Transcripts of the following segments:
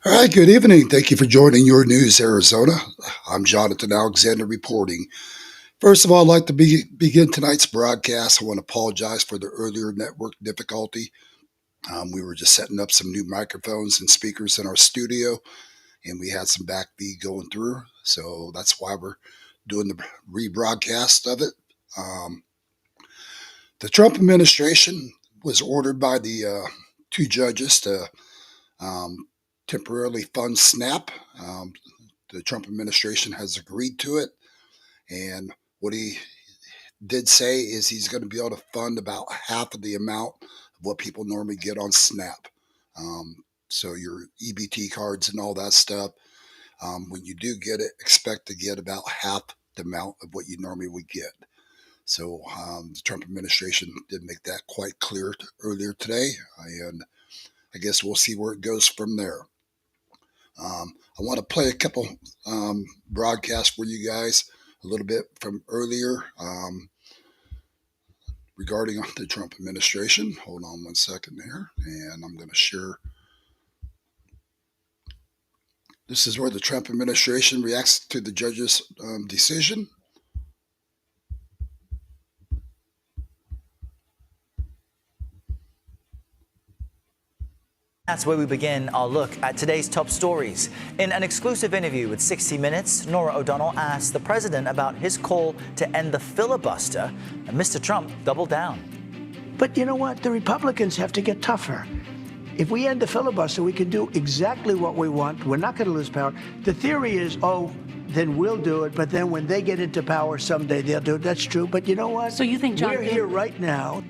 All right, good evening. Thank you for joining Your News Arizona. I'm Jonathan Alexander reporting. First of all, I'd like to begin tonight's broadcast. I want to apologize for the earlier network difficulty. We were just setting up some new microphones and speakers in our studio, and we had some backbeat going through. So that's why we're doing the rebroadcast of it. The Trump administration was ordered by the two judges to um, temporarily fund SNAP. The Trump administration has agreed to it. And what he did say is he's going to be able to fund about half of the amount of what people normally get on SNAP. So your EBT cards and all that stuff, when you do get it, expect to get about half the amount of what you normally would get. So the Trump administration did make that quite clear earlier today, and I guess we'll see where it goes from there. I want to play a couple broadcasts for you guys, a little bit from earlier regarding the Trump administration. Hold on one second here, and I'm going to share. This is where the Trump administration reacts to the judge's decision. That's where we begin our look at today's top stories. In an exclusive interview with 60 Minutes, Norah O'Donnell asked the president about his call to end the filibuster, and Mr. Trump doubled down. But you know what? The Republicans have to get tougher. If we end the filibuster, we can do exactly what we want. We're not going to lose power. The theory is, then we'll do it. But then when they get into power someday, they'll do it. That's true. But you know what? So you think, John, we're here right now.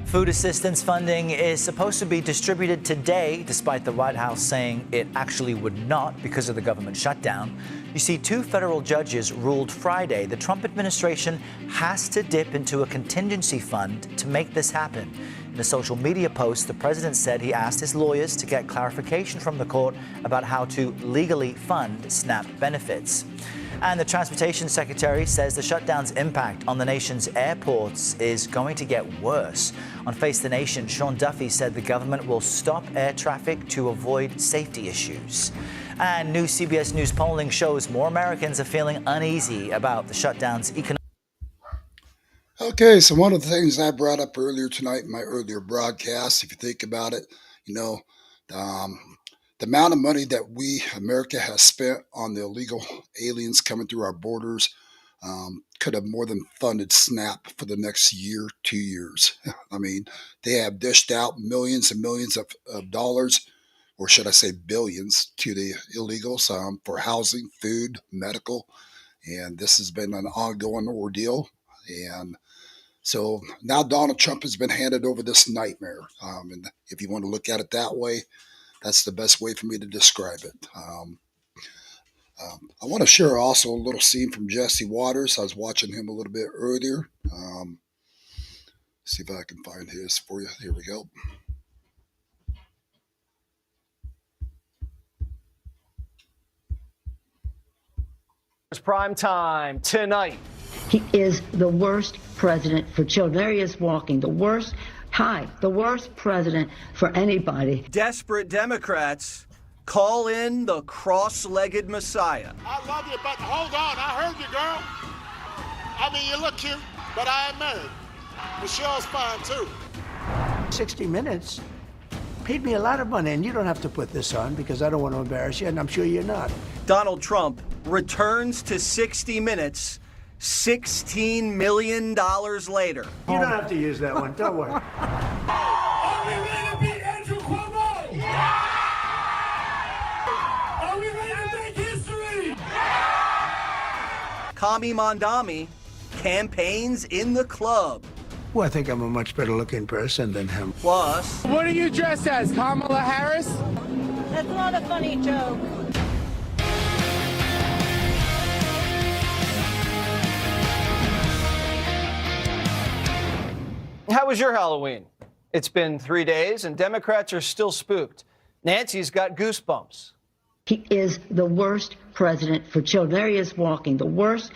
Food assistance funding is supposed to be distributed today, despite the White House saying it actually would not because of the government shutdown. You see, two federal judges ruled Friday the Trump administration has to dip into a contingency fund to make this happen. In a social media post, the president said he asked his lawyers to get clarification from the court about how to legally fund SNAP benefits. And the transportation secretary says the shutdown's impact on the nation's airports is going to get worse. On Face the Nation, Sean Duffy said the government will stop air traffic to avoid safety issues. And new CBS News polling shows more Americans are feeling uneasy about the shutdown's economic. Okay, so one of the things I brought up earlier tonight in my earlier broadcast, if you think about it, the amount of money that America has spent on the illegal aliens coming through our borders could have more than funded SNAP for the next year, 2 years. I mean, they have dished out millions and millions of dollars, or should I say billions, to the illegals for housing, food, medical. And this has been an ongoing ordeal. And so now Donald Trump has been handed over this nightmare. And if you want to look at it that way, that's the best way for me to describe it. I want to share also a little scene from Jesse Waters. I was watching him a little bit earlier. See if I can find his for you. Here we go. It's prime time tonight. he is the worst president for children. There he is walking, the worst president for anybody. Desperate Democrats call in the cross-legged Messiah. I love you, but hold on. I heard you, girl. I mean, you look cute, but I ain't married. Michelle's fine, too. 60 Minutes paid me a lot of money, and you don't have to put this on because I don't want to embarrass you, and I'm sure you're not. Donald Trump returns to 60 Minutes $16 million later. You don't have to use that one. Don't worry. Are we ready to beat Andrew Cuomo? Yeah! Are we ready to make history? Kami Mandami campaigns in the club. Well, I think I'm a much better looking person than him. Plus, What are you dressed as, Kamala Harris? That's not a funny joke. how was your Halloween? It's been 3 days and Democrats are still spooked. Nancy's got goosebumps. He is the worst president for children. There he is walking, the worst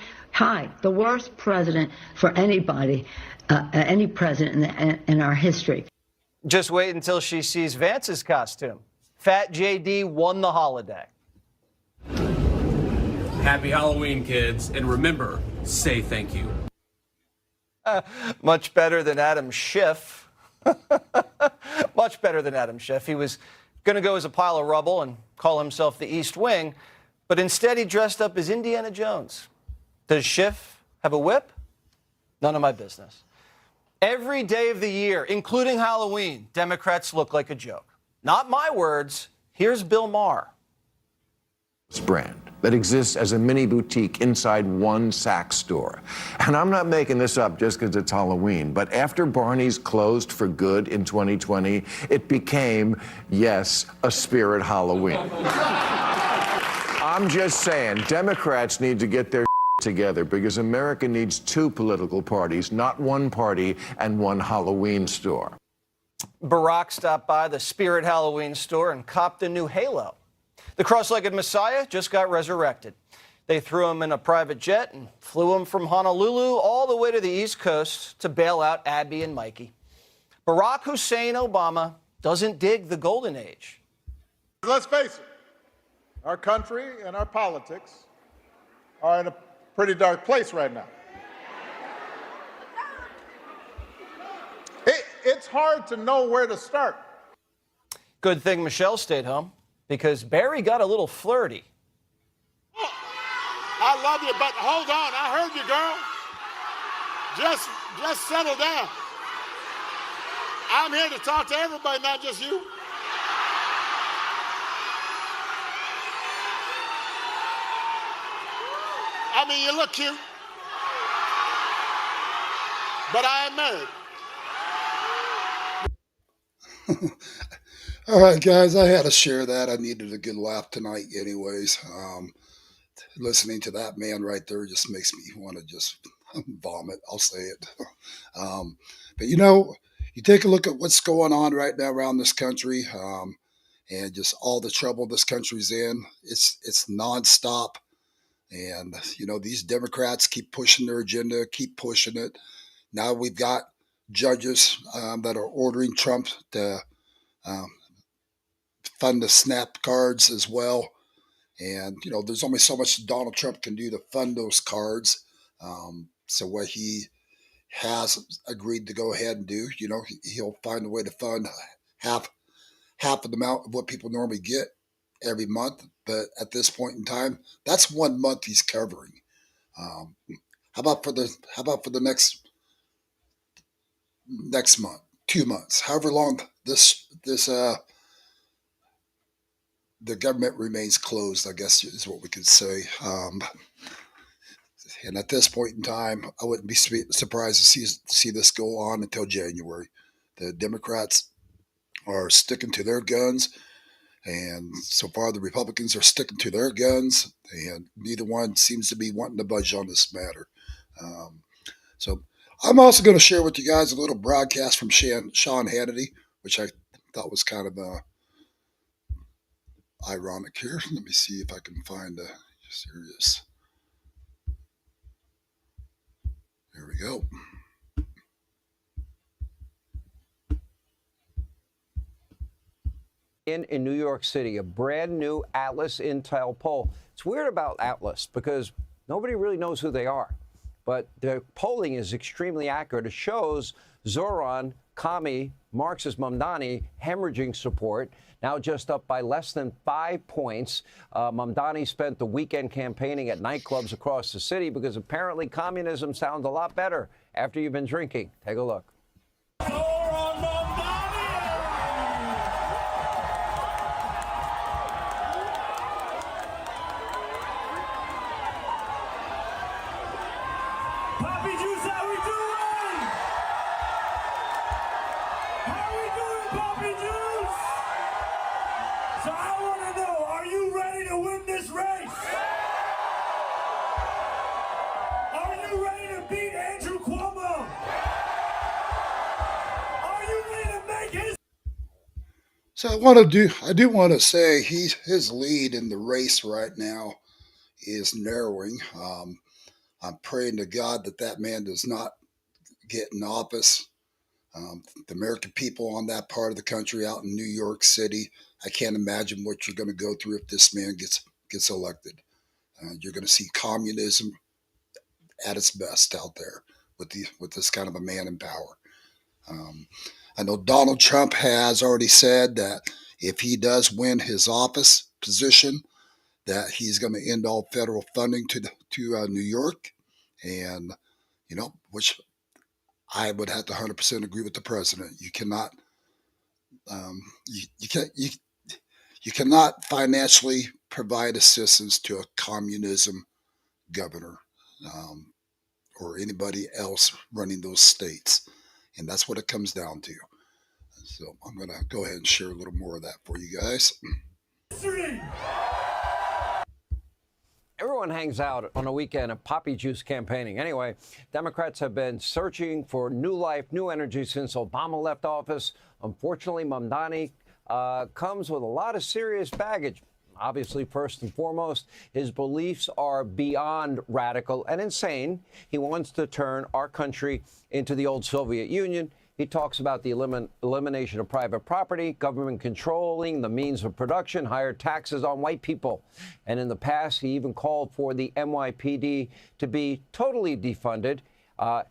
president for anybody, any president in our history. Just wait until she sees Vance's costume. Fat JD won the holiday. Happy Halloween, kids. And remember, say thank you. Much better than Adam Schiff. Much better than Adam Schiff. He was going to go as a pile of rubble and call himself the East Wing, but instead he dressed up as Indiana Jones. Does Schiff have a whip? None of my business. Every day of the year, including Halloween, Democrats look like a joke. Not my words. Here's Bill Maher. Brand that exists as a mini boutique inside one Saks store. And I'm not making this up just because it's Halloween, but after Barney's closed for good in 2020, it became, yes, a spirit Halloween. I'm just saying, Democrats need to get their together because America needs two political parties, not one party and one Halloween store. Barack stopped by the Spirit Halloween store and copped a new halo. The cross-legged Messiah just got resurrected. They threw him in a private jet and flew him from Honolulu all the way to the East Coast to bail out Abby and Mikey. Barack Hussein Obama doesn't dig the golden age. Let's face it, our country and our politics are in a pretty dark place right now. It's hard to know where to start. Good thing Michelle stayed home, because Barry got a little flirty. Oh, I love you, but hold on. I heard you, girl. Just settle down. I'm here to talk to everybody, not just you. I mean, you look cute, but I am married. All right, guys, I had to share that. I needed a good laugh tonight anyways. Listening to that man right there just makes me want to just vomit. I'll say it. But you take a look at what's going on right now around this country, and just all the trouble this country's in. It's nonstop. And, these Democrats keep pushing their agenda, keep pushing it. Now we've got judges that are ordering Trump to fund the SNAP cards as well. And, there's only so much Donald Trump can do to fund those cards. So what he has agreed to go ahead and do, he'll find a way to fund half of the amount of what people normally get every month. But at this point in time, that's 1 month he's covering. How about for the next month, 2 months, however long the government remains closed, I guess is what we could say. And at this point in time, I wouldn't be surprised to see this go on until January. The Democrats are sticking to their guns, and so far the Republicans are sticking to their guns, and neither one seems to be wanting to budge on this matter. So I'm also going to share with you guys a little broadcast from Sean Hannity, which I thought was kind of ironic here. Let me see if I can find a serious. Here we go. In New York City, a brand new Atlas Intel poll. It's weird about Atlas because nobody really knows who they are, but the polling is extremely accurate. It shows Zoran, Kami, Marxist Mamdani hemorrhaging support, now just up by less than 5 points. Mamdani spent the weekend campaigning at nightclubs across the city because apparently communism sounds a lot better after you've been drinking. Take a look. So I do want to say his lead in the race right now is narrowing. I'm praying to God that man does not get in office. The American people on that part of the country, out in New York City, I can't imagine what you're going to go through if this man gets elected. You're going to see communism at its best out there with this kind of a man in power. Um, I know Donald Trump has already said that if he does win his office position, that he's going to end all federal funding to New York, and which I would have to 100% agree with the president. You cannot, you can't, you cannot financially provide assistance to a communism governor, um, or anybody else running those states, and that's what it comes down to. So I'm going to go ahead and share a little more of that for you guys. Everyone hangs out on a weekend of poppy juice campaigning. Anyway, Democrats have been searching for new life, new energy since Obama left office. Unfortunately, Mamdani comes with a lot of serious baggage. Obviously, first and foremost, his beliefs are beyond radical and insane. He wants to turn our country into the old Soviet Union. He talks about the elimination of private property, government controlling the means of production, higher taxes on white people. And in the past, he even called for the NYPD to be totally defunded,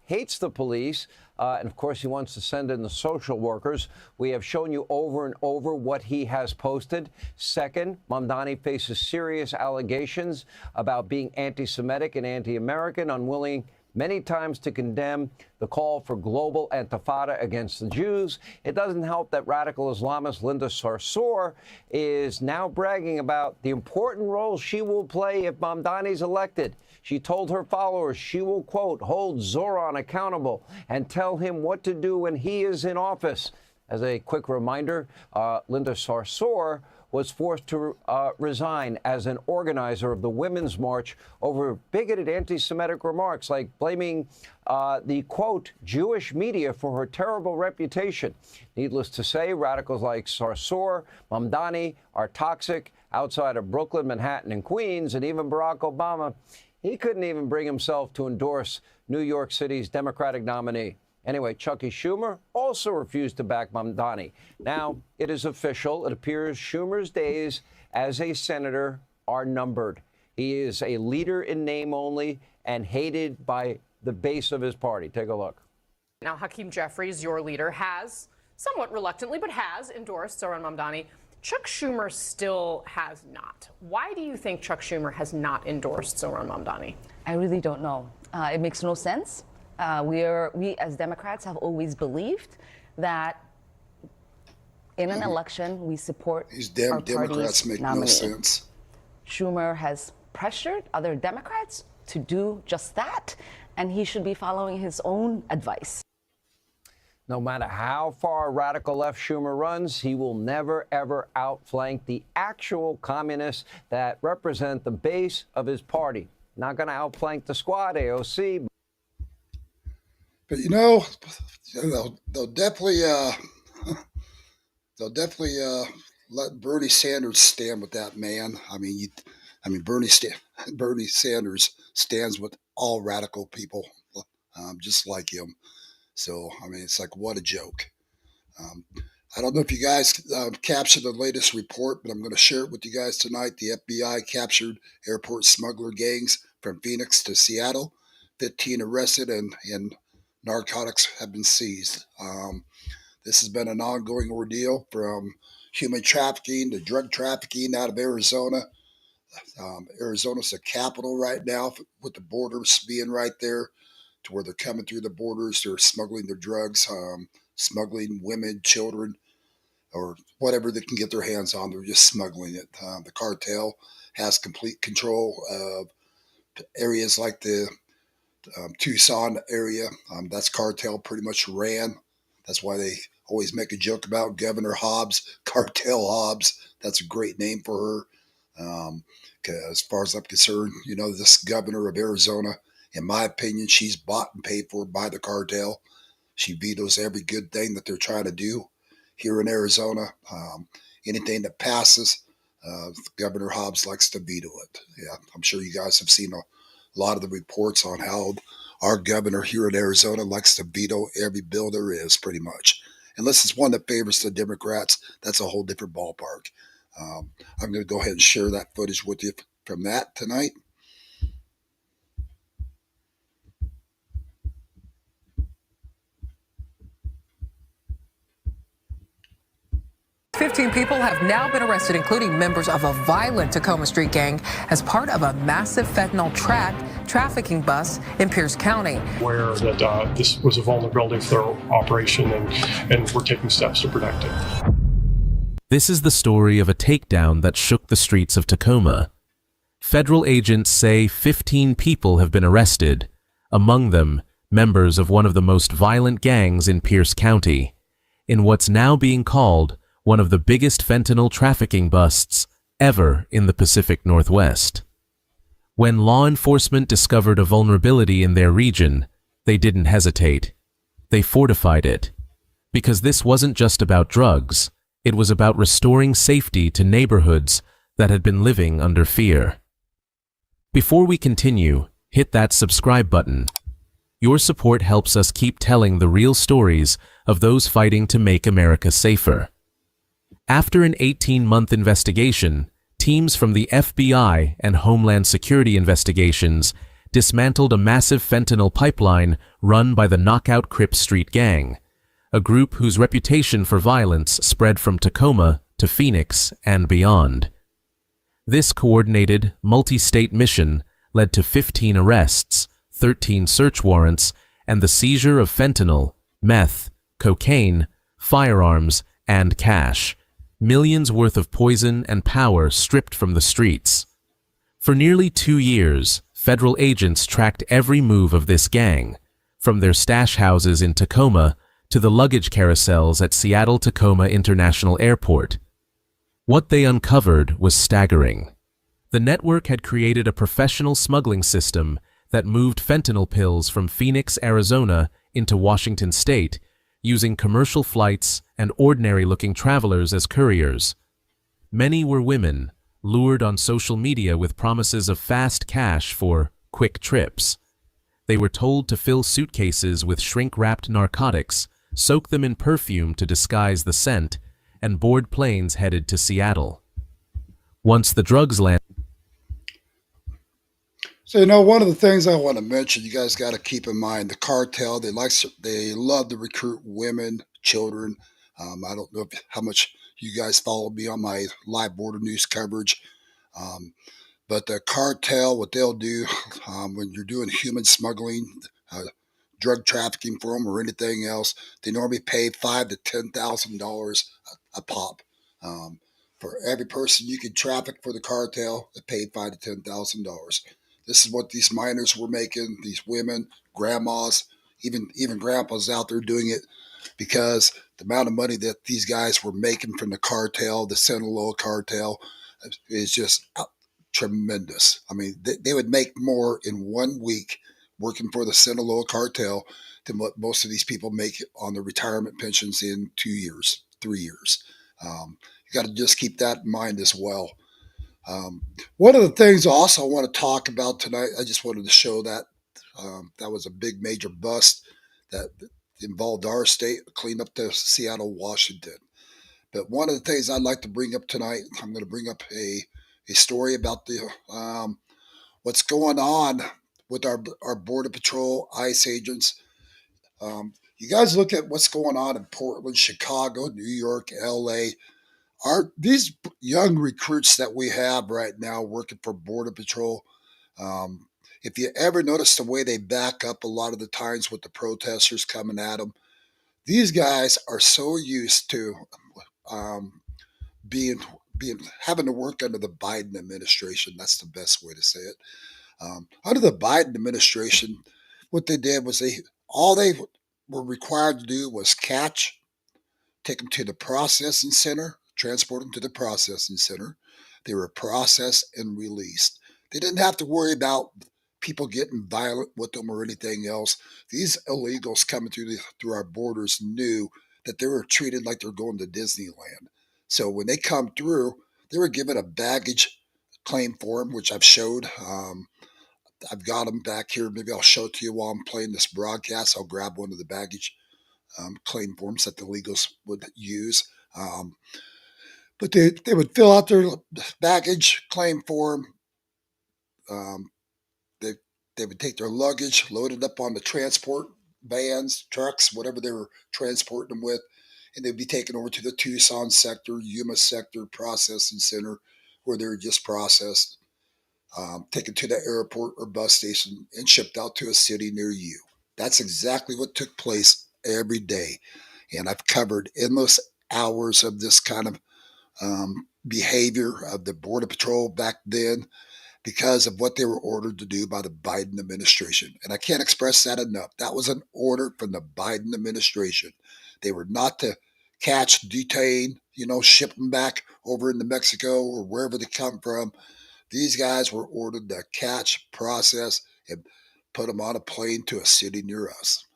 hates the police, and of course, he wants to send in the social workers. We have shown you over and over what he has posted. Second, Mamdani faces serious allegations about being anti-Semitic and anti-American, unwilling many times to condemn the call for global intifada against the Jews. It doesn't help that radical Islamist Linda Sarsour is now bragging about the important role she will play if Mamdani's elected. She told her followers she will, quote, hold Zoran accountable and tell him what to do when he is in office. As a quick reminder, Linda Sarsour was forced to resign as an organizer of the Women's March over bigoted anti-Semitic remarks like blaming the, quote, Jewish media for her terrible reputation. Needless to say, radicals like Sarsour, Mamdani are toxic outside of Brooklyn, Manhattan, and Queens, and even Barack Obama, he couldn't even bring himself to endorse New York City's Democratic nominee. Anyway, Chucky Schumer also refused to back Mamdani. Now, it is official. It appears Schumer's days as a senator are numbered. He is a leader in name only and hated by the base of his party. Take a look. Now, Hakeem Jeffries, your leader, has, somewhat reluctantly, but has endorsed Zoran Mamdani. Chuck Schumer still has not. Why do you think Chuck Schumer has not endorsed Zoran Mamdani? I really don't know. It makes no sense. We as Democrats have always believed that in an election we support These damn our Democrats party's make nominee. no sense. Schumer has pressured other Democrats to do just that, and he should be following his own advice. No matter how far radical left Schumer runs, he will never, ever outflank the actual communists that represent the base of his party. Not going to outflank the squad, AOC. But they'll definitely let Bernie Sanders stand with that man. Bernie Sanders stands with all radical people, just like him. So it's like, what a joke. I don't know if you guys captured the latest report, but I'm going to share it with you guys tonight. The FBI captured airport smuggler gangs from Phoenix to Seattle. 15 arrested and narcotics have been seized. This has been an ongoing ordeal from human trafficking to drug trafficking out of Arizona. Arizona's the capital right now, with the borders being right there to where they're coming through the borders. They're smuggling their drugs, smuggling women, children, or whatever they can get their hands on. They're just smuggling it. The cartel has complete control of areas like the Tucson area. That's cartel pretty much ran. That's why they always make a joke about Governor Hobbs, Cartel Hobbs. That's a great name for her. As far as I'm concerned, this governor of Arizona, in my opinion, she's bought and paid for by the cartel. She vetoes every good thing that they're trying to do here in Arizona. Anything that passes, Governor Hobbs likes to veto it. Yeah, I'm sure you guys have seen a lot of the reports on how Our governor here in Arizona likes to veto every bill there is, pretty much. Unless it's one that favors the Democrats, that's a whole different ballpark. I'm going to go ahead and share that footage with you from that tonight. 15 people have now been arrested, including members of a violent Tacoma Street gang, as part of a massive fentanyl trafficking bust in Pierce County. Aware that this was a vulnerability for their operation, and we're taking steps to protect it. This is the story of a takedown that shook the streets of Tacoma. Federal agents say 15 people have been arrested, among them members of one of the most violent gangs in Pierce County, in what's now being called one of the biggest fentanyl trafficking busts ever in the Pacific Northwest. When law enforcement discovered a vulnerability in their region, they didn't hesitate. They fortified it. Because this wasn't just about drugs, it was about restoring safety to neighborhoods that had been living under fear. Before we continue, hit that subscribe button. Your support helps us keep telling the real stories of those fighting to make America safer. After an 18-month investigation, teams from the FBI and Homeland Security investigations dismantled a massive fentanyl pipeline run by the Knockout Crip Street Gang, a group whose reputation for violence spread from Tacoma to Phoenix and beyond. This coordinated, multi-state mission led to 15 arrests, 13 search warrants, and the seizure of fentanyl, meth, cocaine, firearms, and cash. Millions worth of poison and power stripped from the streets. For nearly 2 years, federal agents tracked every move of this gang, from their stash houses in Tacoma to the luggage carousels at Seattle-Tacoma International Airport. What they uncovered was staggering. The network had created a professional smuggling system that moved fentanyl pills from Phoenix, Arizona into Washington state, using commercial flights and ordinary-looking travelers as couriers. Many were women, lured on social media with promises of fast cash for quick trips. They were told to fill suitcases with shrink-wrapped narcotics, soak them in perfume to disguise the scent, and board planes headed to Seattle. Once the drugs landed... So, one of the things I want to mention, you guys got to keep in mind, the cartel, they love to recruit women, children. I don't know how much you guys follow me on my live border news coverage. But the cartel, what they'll do when you're doing human smuggling, drug trafficking for them or anything else, they normally pay $5,000 to $10,000 a pop. For every person you could traffic for the cartel, they paid $5,000 to $10,000. This is what these minors were making, these women, grandmas, even grandpas out there doing it, because the amount of money that these guys were making from the cartel, the Sinaloa cartel, is just tremendous. I mean, they would make more in 1 week working for the Sinaloa cartel than what most of these people make on their retirement pensions in 2 years, 3 years. You got to just keep that in mind as well. One of the things also I want to talk about tonight, I just wanted to show that that was a big major bust that involved our state, clean up to Seattle, Washington. But one of the things I'd like to bring up tonight, I'm going to bring up a story about the what's going on with our Border Patrol, ICE agents. You guys look at what's going on in Portland, Chicago, New York, LA. These young recruits that we have right now working for Border Patrol, if you ever notice the way they back up a lot of the times with the protesters coming at them, these guys are so used to being having to work under the Biden administration. That's the best way to say it. Under the Biden administration, what they did was all they were required to do was catch, take them to the processing center, transport them to the processing center. They were processed and released. They didn't have to worry about people getting violent with them or anything else. These illegals coming through our borders knew that they were treated like they're going to Disneyland. So when they come through, they were given a baggage claim form, which I've showed. I've got them back here. Maybe I'll show it to you while I'm playing this broadcast. I'll grab one of the baggage claim forms that the legals would use. But they would fill out their baggage claim form. Um, they they would take their luggage, load it up on the transport vans, trucks, whatever they were transporting them with, and they'd be taken over to the Tucson sector, Yuma sector processing center, where they were just processed, taken to the airport or bus station, and shipped out to a city near you. That's exactly what took place every day, and I've covered endless hours of this kind of behavior of the Border Patrol back then because of what they were ordered to do by the Biden administration. And I can't express that enough. That was an order from the Biden administration. They were not to catch, detain, ship them back over into Mexico or wherever they come from. These guys were ordered to catch, process, and put them on a plane to a city near us.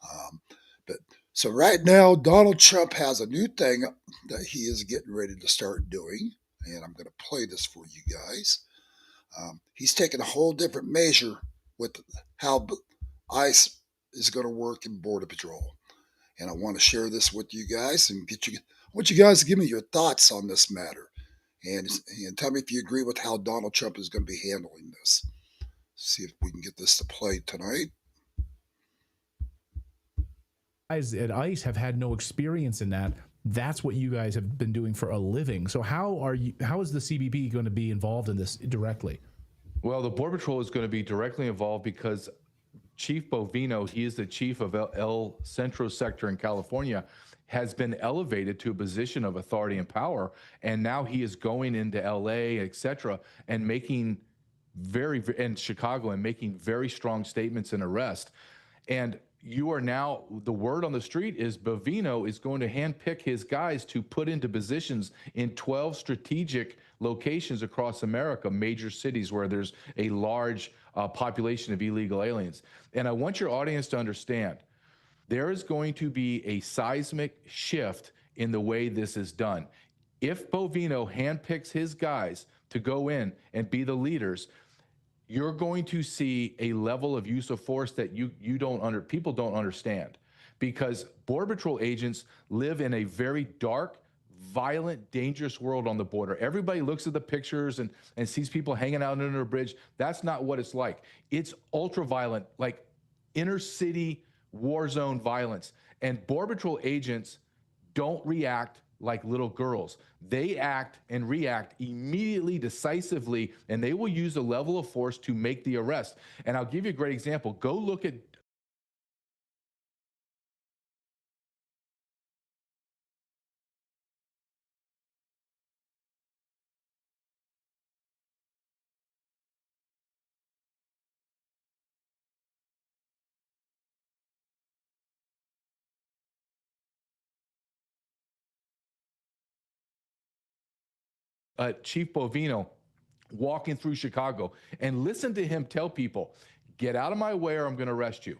But so right now, Donald Trump has a new thing that he is getting ready to start doing, and I'm going to play this for you guys. He's taken a whole different measure with how ICE is going to work in Border Patrol, and I want to share this with you guys and I want you guys to give me your thoughts on this matter, and tell me if you agree with how Donald Trump is going to be handling this. See if we can get this to play tonight. Guys at ICE have had no experience in that. That's what you guys have been doing for a living. So how is the CBP going to be involved in this directly? Well, the Border Patrol is going to be directly involved because Chief Bovino, he is the chief of El Centro sector in California, has been elevated to a position of authority and power. And now he is going into LA, et cetera, and making and Chicago and making very strong statements and arrest. And you are now, the word on the street is Bovino is going to handpick his guys to put into positions in 12 strategic locations across America, major cities where there's a large population of illegal aliens. And I want your audience to understand, there is going to be a seismic shift in the way this is done. If Bovino handpicks his guys to go in and be the leaders, you're going to see a level of use of force that people don't understand, because Border Patrol agents live in a very dark, violent, dangerous world on the border. Everybody looks at the pictures and sees people hanging out under a bridge. That's not what it's like. It's ultra violent, like inner city war zone violence. And Border Patrol agents don't react like little girls. They act and react immediately, decisively, and they will use a level of force to make the arrest. And I'll give you a great example. Go look at Chief Bovino walking through Chicago, and listen to him tell people, get out of my way or I'm going to arrest you.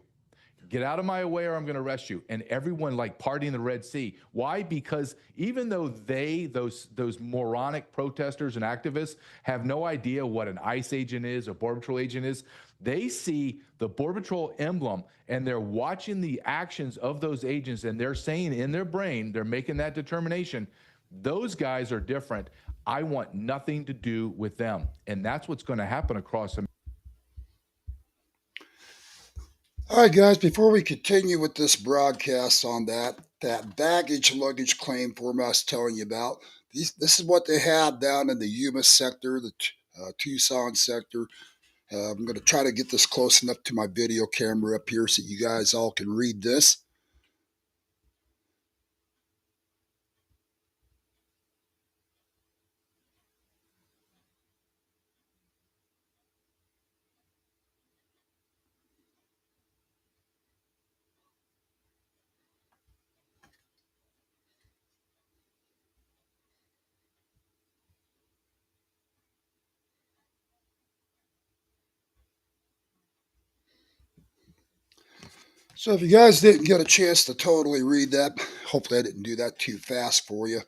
Get out of my way or I'm going to arrest you. And everyone like partying the Red Sea. Why? Because even though those moronic protesters and activists have no idea what an ICE agent is, a Border Patrol agent is, they see the Border Patrol emblem and they're watching the actions of those agents, and they're saying in their brain, they're making that determination, those guys are different. I want nothing to do with them. And that's what's going to happen across America. All right, guys, before we continue with this broadcast on that baggage luggage claim form I was telling you about, this is what they have down in the Yuma sector, the Tucson sector. I'm going to try to get this close enough to my video camera up here so you guys all can read this. So if you guys didn't get a chance to totally read that, hopefully I didn't do that too fast for you.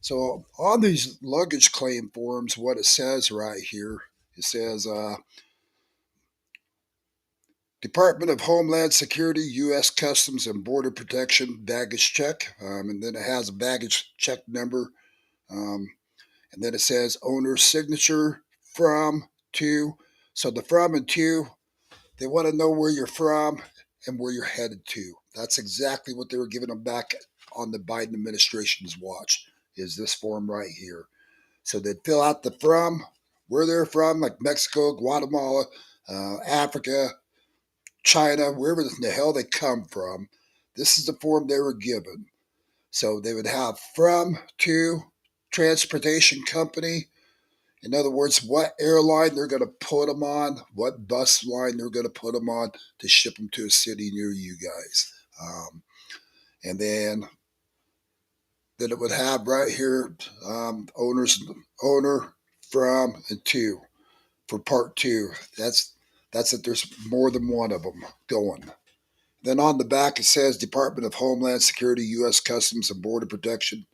So on these luggage claim forms, what it says right here, it says Department of Homeland Security, U.S. Customs and Border Protection baggage check, and then it has a baggage check number, and then it says owner's signature from to. So the from and to, they want to know where you're from and where you're headed to. That's exactly what they were giving them back on the Biden administration's watch. Is this form right here? So they'd fill out the from, where they're from, like Mexico, Guatemala, Africa, China, wherever the hell they come from. This is the form they were given. So they would have from to transportation company. In other words, what airline they're going to put them on, what bus line they're going to put them on to ship them to a city near you guys. And then it would have right here owner from and to for part two. That's that there's more than one of them going. Then on the back it says Department of Homeland Security, U.S. Customs and Border Protection.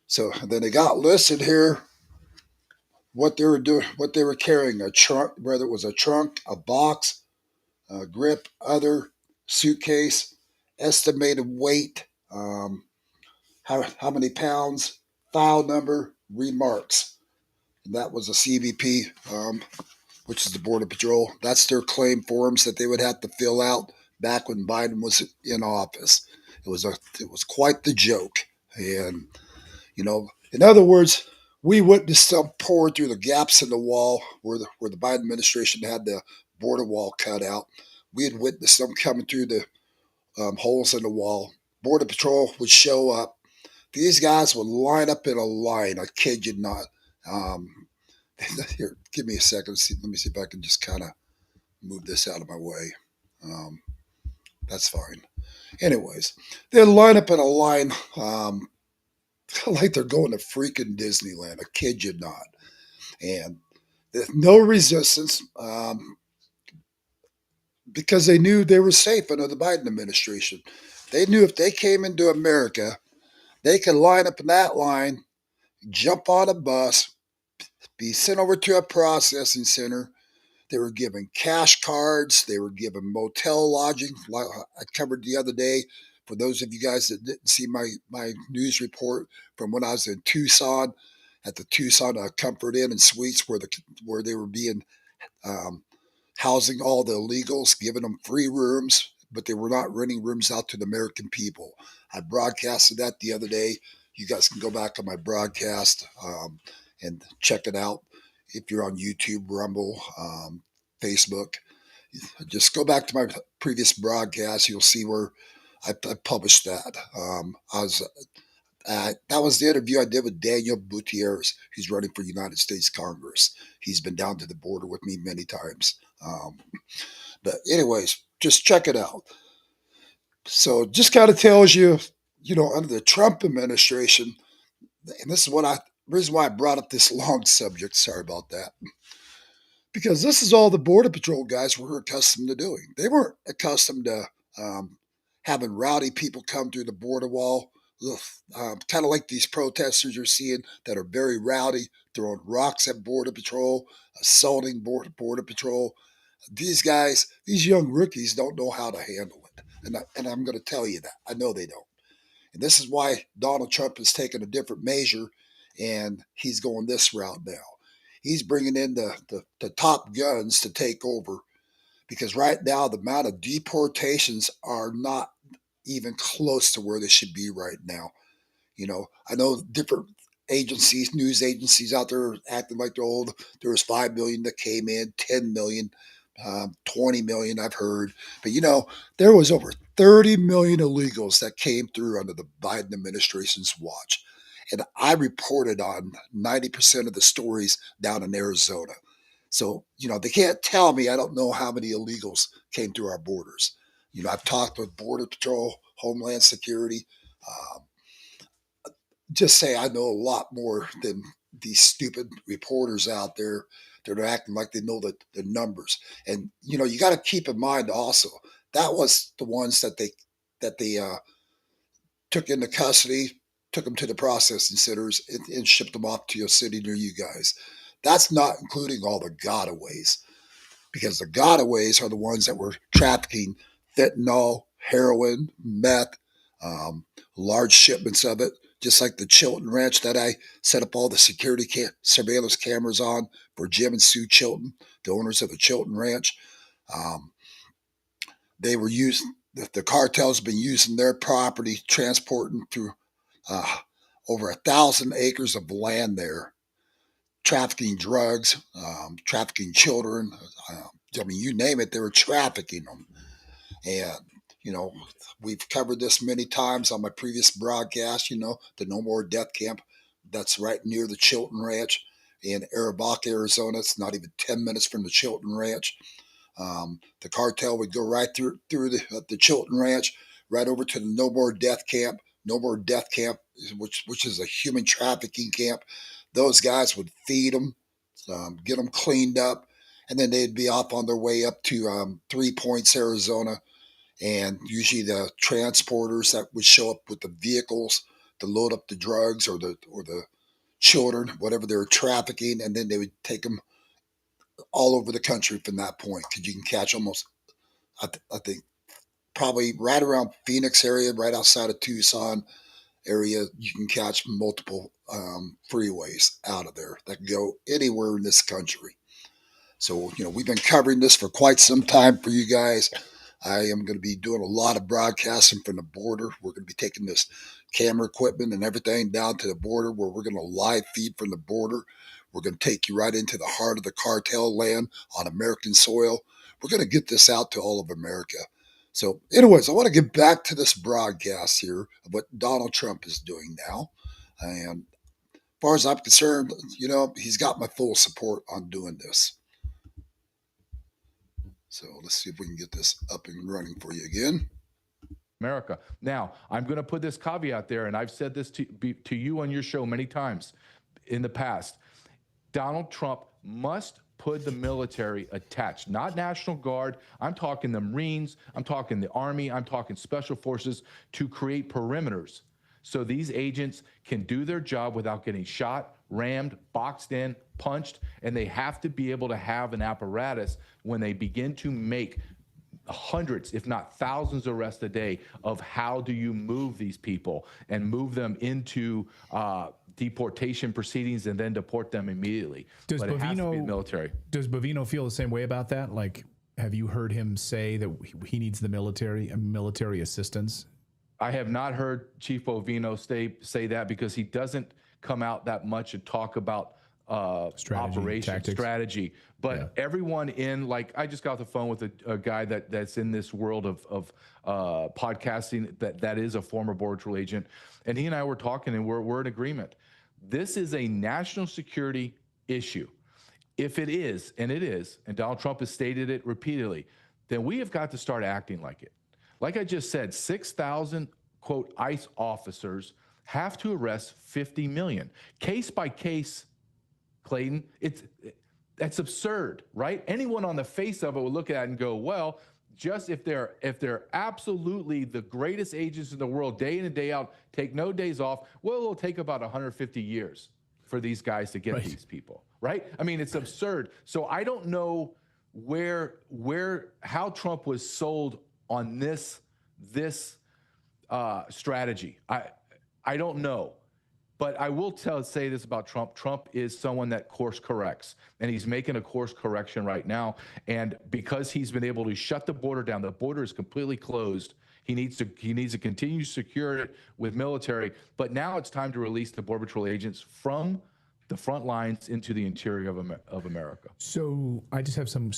So then they got listed here what they were doing, what they were carrying, a trunk, whether it was a trunk, a box, a grip, other, suitcase, estimated weight, how many pounds, file number, remarks. And that was a CBP, which is the Border Patrol. That's their claim forms that they would have to fill out back when Biden was in office. It was quite the joke. And, in other words, we witnessed them pour through the gaps in the wall where the Biden administration had the border wall cut out. We had witnessed them coming through the holes in the wall. Border Patrol would show up. These guys would line up in a line. I kid you not. Here, give me a second. Let me see if I can just kind of move this out of my way. That's fine. Anyways, they'd line up in a line like they're going to freaking Disneyland. I kid you not. And there's no resistance because they knew they were safe under the Biden administration. They knew if they came into America, they could line up in that line, jump on a bus, be sent over to a processing center. They were given cash cards. They were given motel lodging, like I covered the other day. For those of you guys that didn't see my news report from when I was in Tucson, at the Tucson Comfort Inn and Suites, where they were being housing all the illegals, giving them free rooms, but they were not renting rooms out to the American people. I broadcasted that the other day. You guys can go back on my broadcast and check it out. If you're on YouTube, Rumble, Facebook, just go back to my previous broadcast. You'll see where I published that. That was the interview I did with Daniel Gutierrez, who's running for United States Congress. He's been down to the border with me many times. But anyways, just check it out. So just kind of tells you, under the Trump administration, and this is reason why I brought up this long subject. Sorry about that. Because this is all the Border Patrol guys were accustomed to doing. They weren't accustomed to having rowdy people come through the border wall, kind of like these protesters you're seeing that are very rowdy, throwing rocks at Border Patrol, assaulting Border Patrol. These guys, these young rookies, don't know how to handle it. And I'm going to tell you that. I know they don't. And this is why Donald Trump has taken a different measure, and he's going this route now. He's bringing in the top guns to take over, because right now the amount of deportations are not even close to where they should be right now. I know different agencies, news agencies out there acting like they're old. There was 5 million that came in, 10 million, 20 million I've heard. But there was over 30 million illegals that came through under the Biden administration's watch. And I reported on 90% of the stories down in Arizona. So, they can't tell me I don't know how many illegals came through our borders. I've talked with Border Patrol, Homeland Security. Just say I know a lot more than these stupid reporters out there that are acting like they know the numbers. And, you got to keep in mind also, that was the ones that they took into custody, took them to the processing centers, and shipped them off to a city near you guys. That's not including all the gotaways. because the gotaways are the ones that were trafficking fentanyl, heroin, meth, large shipments of it, just like the Chilton Ranch that I set up all the security surveillance cameras on for Jim and Sue Chilton, the owners of the Chilton Ranch. Um, they were using, the cartel's been using their property, transporting through over 1,000 acres of land there, trafficking drugs, trafficking children. I mean, you name it, they were trafficking them. And, you know, we've covered this many times on my previous broadcast, the No More Death Camp that's right near the Chilton Ranch in Arivaca, Arizona. It's not even 10 minutes from the Chilton Ranch. The cartel would go right through the Chilton Ranch, right over to the No More Death Camp. No More Death Camp, which is a human trafficking camp. Those guys would feed them, get them cleaned up, and then they'd be off on their way up to 3 Points, Arizona. And usually the transporters that would show up with the vehicles to load up the drugs or the children, whatever they were trafficking, and then they would take them all over the country from that point, because you can catch almost, I think, probably right around Phoenix area, right outside of Tucson area, you can catch multiple freeways out of there that go anywhere in this country. So, we've been covering this for quite some time for you guys. I am going to be doing a lot of broadcasting from the border. We're going to be taking this camera equipment and everything down to the border, where we're going to live feed from the border. We're going to take you right into the heart of the cartel land on American soil. We're going to get this out to all of America. So, anyways, I want to get back to this broadcast here of what Donald Trump is doing now. And as far as I'm concerned, he's got my full support on doing this. So let's see if we can get this up and running for you again. America. Now, I'm going to put this caveat there, and I've said this to you on your show many times in the past. Donald Trump must put the military attached, not National Guard. I'm talking the Marines. I'm talking the Army. I'm talking Special Forces, to create perimeters so these agents can do their job without getting shot, rammed, boxed in, punched, and they have to be able to have an apparatus when they begin to make hundreds, if not thousands, arrests a day, of how do you move these people and move them into deportation proceedings and then deport them immediately. But it has to be the military. Does Bovino feel the same way about that? Like, have you heard him say that he needs the military assistance? I have not heard Chief Bovino say that, because he doesn't come out that much and talk about strategy. But everyone like, I just got off the phone with a guy that's in this world of podcasting that is a former Border Patrol agent, and he and I were talking, and we're in agreement. This is a national security issue. If it is, and Donald Trump has stated it repeatedly, then we have got to start acting like it. Like I just said, 6,000, quote, ICE officers have to arrest 50 million. Case by case, Clayton, that's absurd, right? Anyone on the face of it would look at it and go, well, just if they're absolutely the greatest agents in the world, day in and day out, take no days off, well, it'll take about 150 years for these guys to get these people, right? I mean, it's absurd. So I don't know how Trump was sold on this strategy. I don't know. But I will say this about Trump. Trump is someone that course corrects, and he's making a course correction right now. And because he's been able to shut the border down, the border is completely closed. He needs to continue to secure it with military. But now it's time to release the Border Patrol agents from the front lines into the interior of America. So I just have some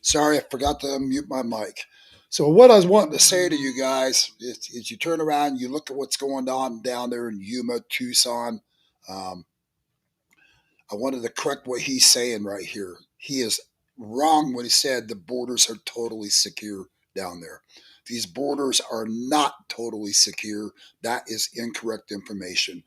Sorry, I forgot to unmute my mic. So what I was wanting to say to you guys is you turn around, you look at what's going on down there in Yuma, Tucson. Um, I wanted to correct what he's saying right here. He is wrong when he said the borders are totally secure down there. These borders are not totally secure. That is incorrect information.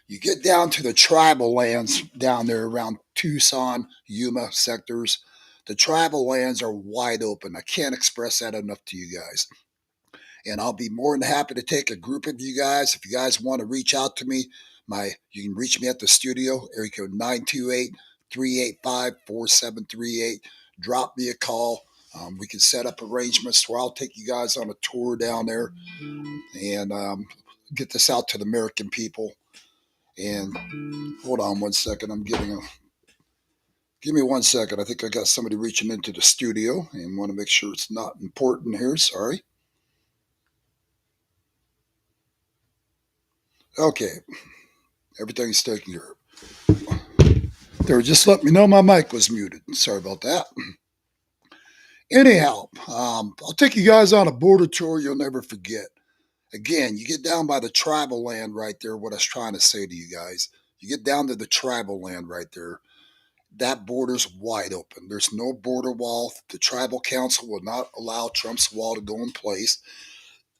You get down to the tribal lands down there around Tucson, Yuma sectors. The tribal lands are wide open. I can't express that enough to you guys. And I'll be more than happy to take a group of you guys. If you guys want to reach out to me, you can reach me at the studio, area code 928-385-4738. Drop me a call. We can set up arrangements where I'll take you guys on a tour down there and get this out to the American people. And hold on one second. Give me 1 second. I think I got somebody reaching into the studio and want to make sure it's not important here. Sorry. Okay. Everything's taken care of. They were just letting me know my mic was muted. Sorry about that. Anyhow, I'll take you guys on a border tour you'll never forget. Again, you get down by the tribal land right there, what I was trying to say to you guys. You get down to the tribal land right there. That border's wide open. There's no border wall. The tribal council will not allow Trump's wall to go in place.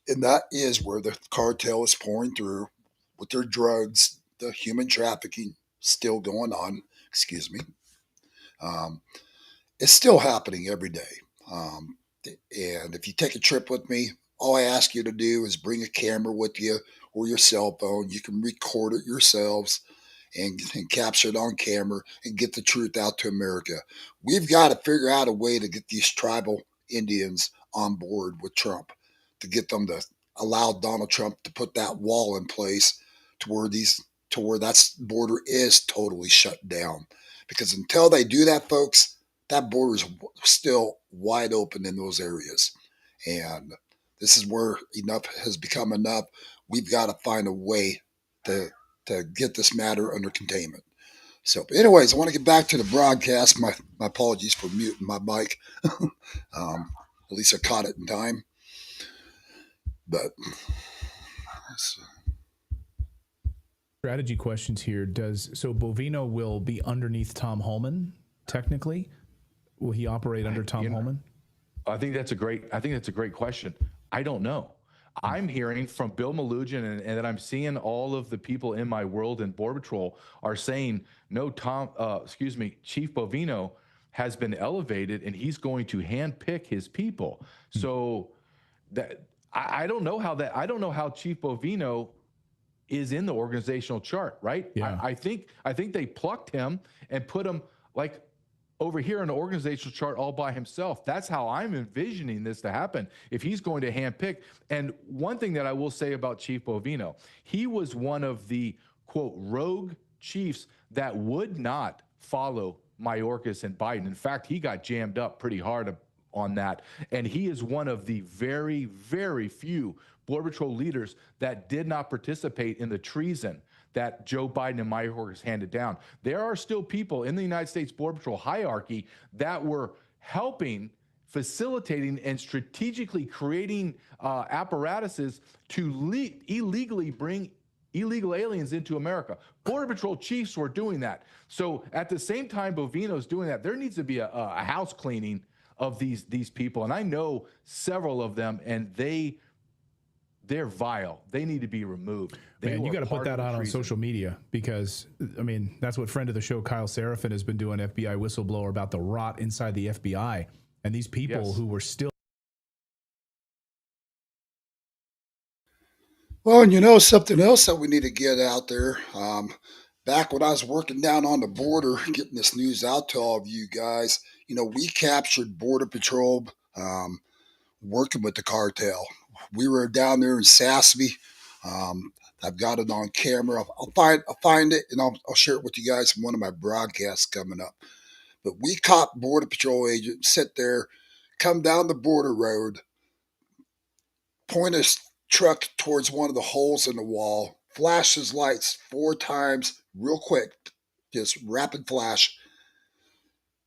And that is where the cartel is pouring through with their drugs, the human trafficking still going on. Excuse me. Um, it's still happening every day. Um, and if you take a trip with me, all I ask you to do is bring a camera with you or your cell phone. You can record it yourselves and capture it on camera and get the truth out to America. We've got to figure out a way to get these tribal Indians on board with Trump, to get them to allow Donald Trump to put that wall in place to where that border is totally shut down. Because until they do that, folks, that border is still wide open in those areas. And this is where enough has become enough. We've got to find a way to get this matter under containment. So, but anyways, I want to get back to the broadcast. My apologies for muting my mic. At least I caught it in time. But strategy questions here. So Bovino will be underneath Tom Holman technically? Will he operate under Tom Holman? I think that's a great question. I don't know. I'm hearing from Bill Malugin and that I'm seeing all of the people in my world in Border Patrol are saying, no, Chief Bovino has been elevated and he's going to handpick his people. So that I don't know how Chief Bovino is in the organizational chart, right? Yeah. I think they plucked him and put him like over here in the organizational chart all by himself. That's how I'm envisioning this to happen if he's going to handpick. And one thing that I will say about Chief Bovino, he was one of the, quote, rogue chiefs that would not follow Mayorkas and Biden. In fact, he got jammed up pretty hard on that. And he is one of the very, very few Border Patrol leaders that did not participate in the treason that Joe Biden and Mayorkas handed down. There are still people in the United States Border Patrol hierarchy that were helping, facilitating, and strategically creating apparatuses to illegally bring illegal aliens into America. Border Patrol chiefs were doing that. So at the same time Bovino's doing that, there needs to be a house cleaning of these people. And I know several of them, and they're vile. They need to be removed. Man, you got to put that out on social media because, I mean, that's what friend of the show, Kyle Seraphin, has been doing, FBI whistleblower, about the rot inside the FBI. And these people who were still. well, and you know something else that we need to get out there. Back when I was working down on the border, getting this news out to all of you guys, you know, we captured Border Patrol working with the cartel. We were down there in Sassby. I've got it on camera. I'll find it and I'll share it with you guys in one of my broadcasts coming up. But we caught Border Patrol agents sit there, come down the border road, point his truck towards one of the holes in the wall, flash his lights 4 times real quick, just rapid flash,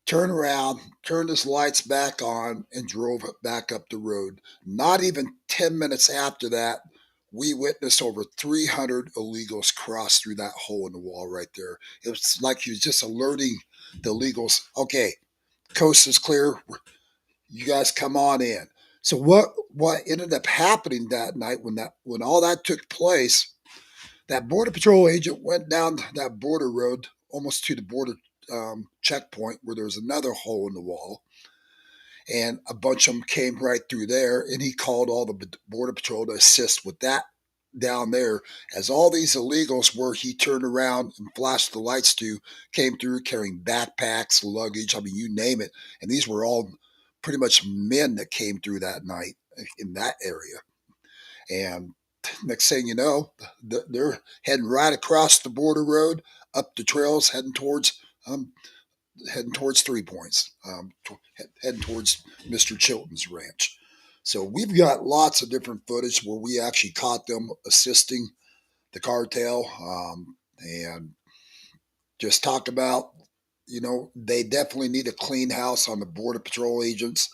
turned around, turned his lights back on, and drove back up the road. Not even 10 minutes after that, we witnessed over 300 illegals cross through that hole in the wall right there. It was like he was just alerting the illegals, okay, coast is clear. You guys come on in. So what ended up happening that night when all that took place, that border patrol agent went down that border road almost to the border checkpoint where there was another hole in the wall, and a bunch of them came right through there, and he called all the border patrol to assist with that down there. As all these illegals were, he turned around and flashed the lights to, came through carrying backpacks, luggage, I mean, you name it. And these were all pretty much men that came through that night in that area. And next thing you know, they're heading right across the border road, up the trails, um, heading towards 3 Points, heading towards Mr. Chilton's ranch. So we've got lots of different footage where we actually caught them assisting the cartel, and just talk about, they definitely need a clean house on the border patrol agents.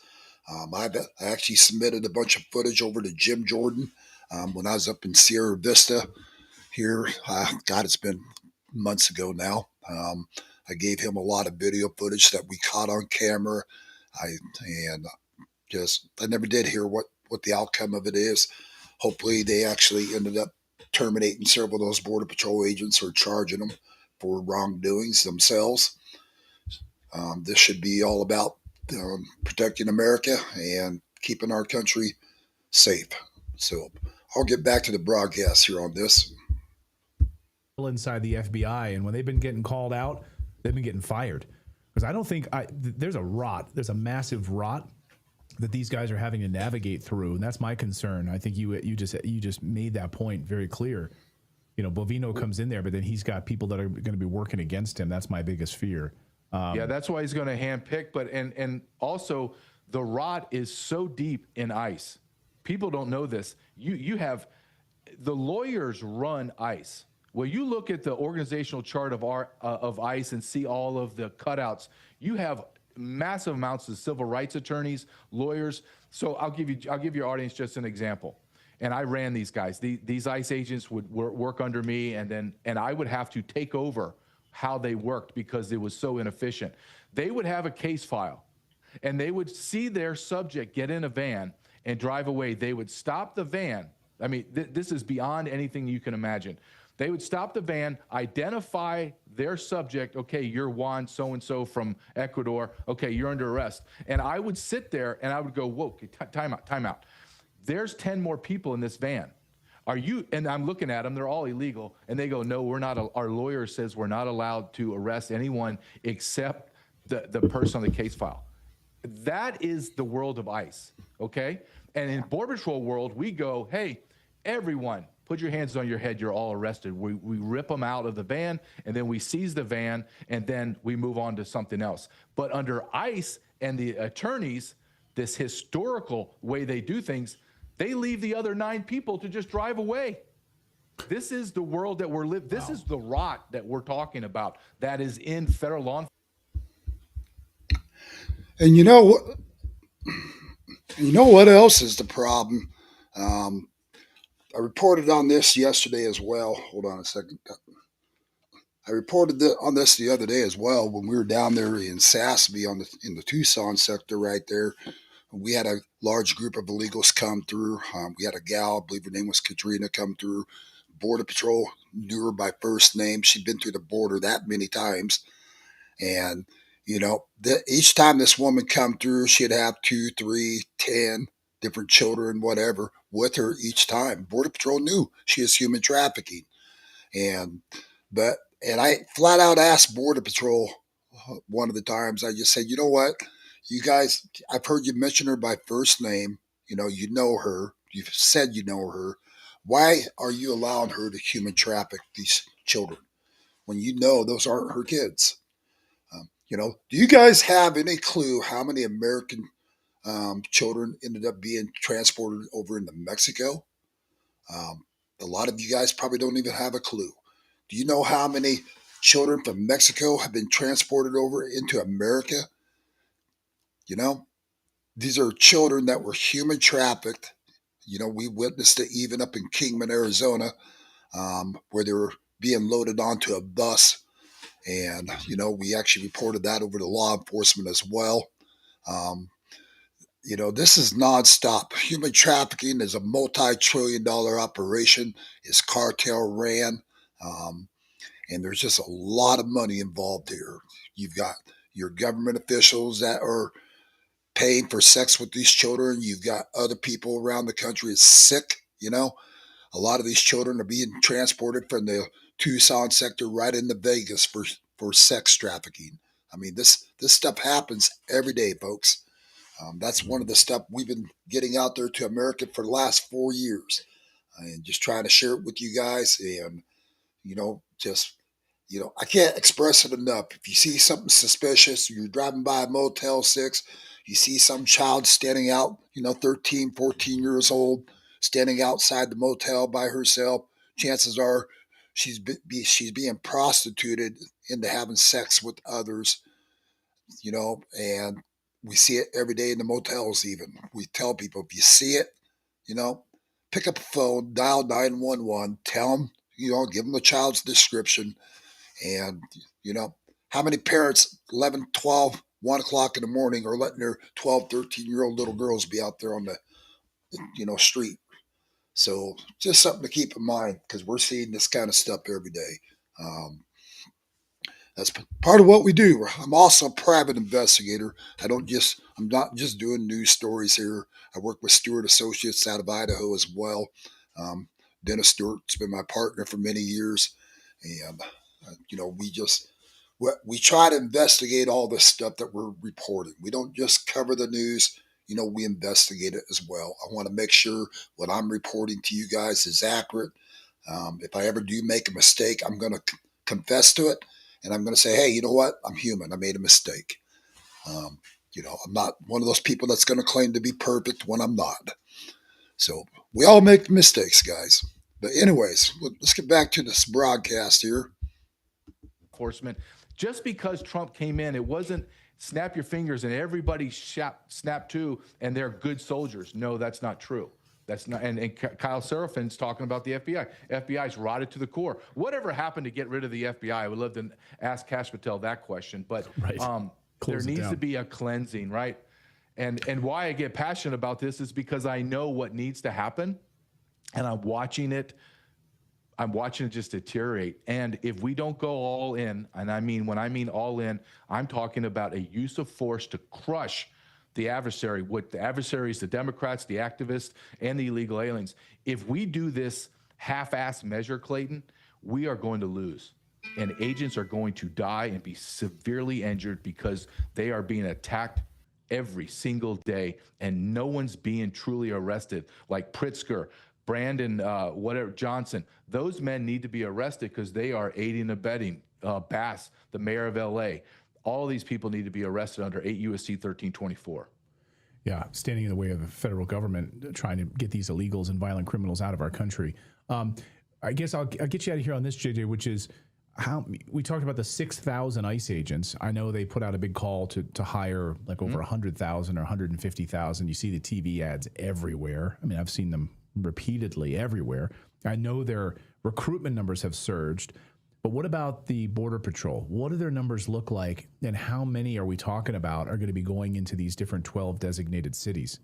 I actually submitted a bunch of footage over to Jim Jordan when I was up in Sierra Vista here. God, it's been months ago now. I gave him a lot of video footage that we caught on camera. I never did hear what the outcome of it is. Hopefully, they actually ended up terminating several of those border patrol agents or charging them for wrongdoings themselves. This should be all about protecting America and keeping our country safe. So I'll get back to the broadcast here on this. Inside the FBI, and when they've been getting called out, they've been getting fired. Because I don't think there's a massive rot that these guys are having to navigate through, and that's my concern. I think you just made that point very clear. Bovino comes in there, but then he's got people that are going to be working against him. That's my biggest fear. Yeah, that's why he's going to handpick. But and also the rot is so deep in ICE. People don't know this. You have the lawyers run ICE. Well, you look at the organizational chart of ICE and see all of the cutouts. You have massive amounts of civil rights attorneys, lawyers. So I'll give your audience just an example. And I ran these guys. These ICE agents would work under me, and I would have to take over how they worked because it was so inefficient. They would have a case file, and they would see their subject get in a van and drive away. They would stop the van. I mean, this is beyond anything you can imagine. They would stop the van, identify their subject. Okay, you're Juan so-and-so from Ecuador. Okay, you're under arrest. And I would sit there and I would go, whoa, time out. There's 10 more people in this van. And I'm looking at them, they're all illegal. And they go, no, we're not, our lawyer says we're not allowed to arrest anyone except the person on the case file. That is the world of ICE, okay? And in Border Patrol world, we go, hey, everyone, put your hands on your head, you're all arrested. We rip them out of the van, and then we seize the van, and then we move on to something else. But under ICE and the attorneys, this historical way they do things, they leave the other 9 people to just drive away. This is the world that we're living. This is the rot that we're talking about that is in federal law enforcement. And you know what else is the problem? I reported on this yesterday as well. Hold on a second. I reported on this the other day as well when we were down there in Sassby in the Tucson sector right there. We had a large group of illegals come through. We had a gal, I believe her name was Katrina, come through. Border Patrol knew her by first name. She'd been through the border that many times. And, each time this woman come through, she'd have 2, 3, 10 different children, whatever, with her each time. Border Patrol knew she was human trafficking. And I flat out asked Border Patrol one of the times, I just said, you know what? You guys, I've heard you mention her by first name. You know her. You've said you know her. Why are you allowing her to human traffic these children when you know those aren't her kids? Do you guys have any clue how many American children ended up being transported over into Mexico? A lot of you guys probably don't even have a clue. Do you know how many children from Mexico have been transported over into America You know, these are children that were human trafficked. You know, we witnessed it even up in Kingman, Arizona, where they were being loaded onto a bus. And, we actually reported that over to law enforcement as well. Um, this is nonstop. Human trafficking is a multi-trillion-dollar operation. It's cartel ran. Um, and there's just a lot of money involved here. You've got your government officials that are paying for sex with these children. You've got other people around the country is sick. A lot of these children are being transported from the Tucson sector right into Vegas for sex trafficking. I mean, this stuff happens every day, folks. That's one of the stuff we've been getting out there to America for the last 4 years, and just trying to share it with you guys. And just I can't express it enough. If you see something suspicious, you're driving by a Motel 6, you see some child standing out, 13, 14 years old, standing outside the motel by herself, chances are she's being prostituted into having sex with others, and we see it every day in the motels even. We tell people, if you see it, you know, pick up a phone, dial 911, tell them, give them the child's description. And, how many parents, 11, 12, 1 o'clock in the morning, are letting their 12, 13-year-old little girls be out there on the, street? So just something to keep in mind, because we're seeing this kind of stuff every day. That's part of what we do. I'm also a private investigator. I'm not just doing news stories here. I work with Stewart Associates out of Idaho as well. Dennis Stewart's been my partner for many years. And, we try to investigate all this stuff that we're reporting. We don't just cover the news, we investigate it as well. I want to make sure what I'm reporting to you guys is accurate. If I ever do make a mistake, I'm going to confess to it. And I'm going to say, hey, you know what? I'm human. I made a mistake. I'm not one of those people that's going to claim to be perfect when I'm not. So we all make mistakes, guys. But anyways, let's get back to this broadcast here. Enforcement. Just because Trump came in, it wasn't snap your fingers and everybody snap to and they're good soldiers. No, that's not true. That's not, and Kyle Serafin's talking about the FBI. FBI's rotted to the core. Whatever happened to get rid of the FBI? I would love to ask Kash Patel that question. But right. There needs to be a cleansing, right? And why I get passionate about this is because I know what needs to happen, and I'm watching it just deteriorate. And if we don't go all in, and when I mean all in, I'm talking about a use of force to crush the adversary, what the adversaries, the Democrats, the activists, and the illegal aliens. If we do this half-assed measure, Clayton, we are going to lose. And agents are going to die and be severely injured because they are being attacked every single day, and no one's being truly arrested. Like Pritzker, Brandon, Johnson, those men need to be arrested because they are aiding and abetting. Bass, the mayor of LA, all these people need to be arrested under 8 U.S.C. 1324. Yeah, standing in the way of the federal government trying to get these illegals and violent criminals out of our country. I guess I'll get you out of here on this, JJ, which is how we talked about the 6,000 ICE agents. I know they put out a big call to hire like over 100,000 or 150,000. You see the TV ads everywhere. I mean, I've seen them repeatedly everywhere. I know their recruitment numbers have surged. But what about the Border Patrol? What do their numbers look like, and how many are we talking about are going to be going into these different 12 designated cities?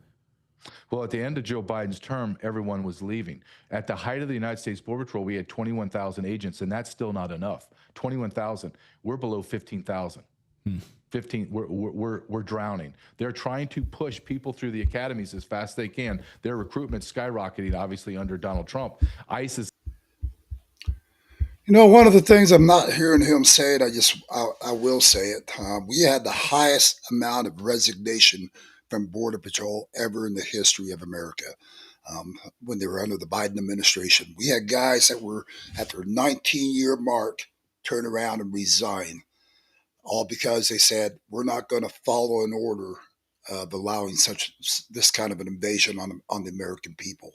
Well, at the end of Joe Biden's term, everyone was leaving. At the height of the United States Border Patrol, we had 21,000 agents, and that's still not enough. 21,000. We're below 15,000. 15. We're drowning. They're trying to push people through the academies as fast as they can. Their recruitment skyrocketing, obviously, under Donald Trump. ICE is. One of the things I'm not hearing him say it, I will say it. We had the highest amount of resignation from Border Patrol ever in the history of America. When they were under the Biden administration, we had guys that were at their 19-year mark turn around and resign, all because they said, we're not going to follow an order of allowing this kind of an invasion on the American people.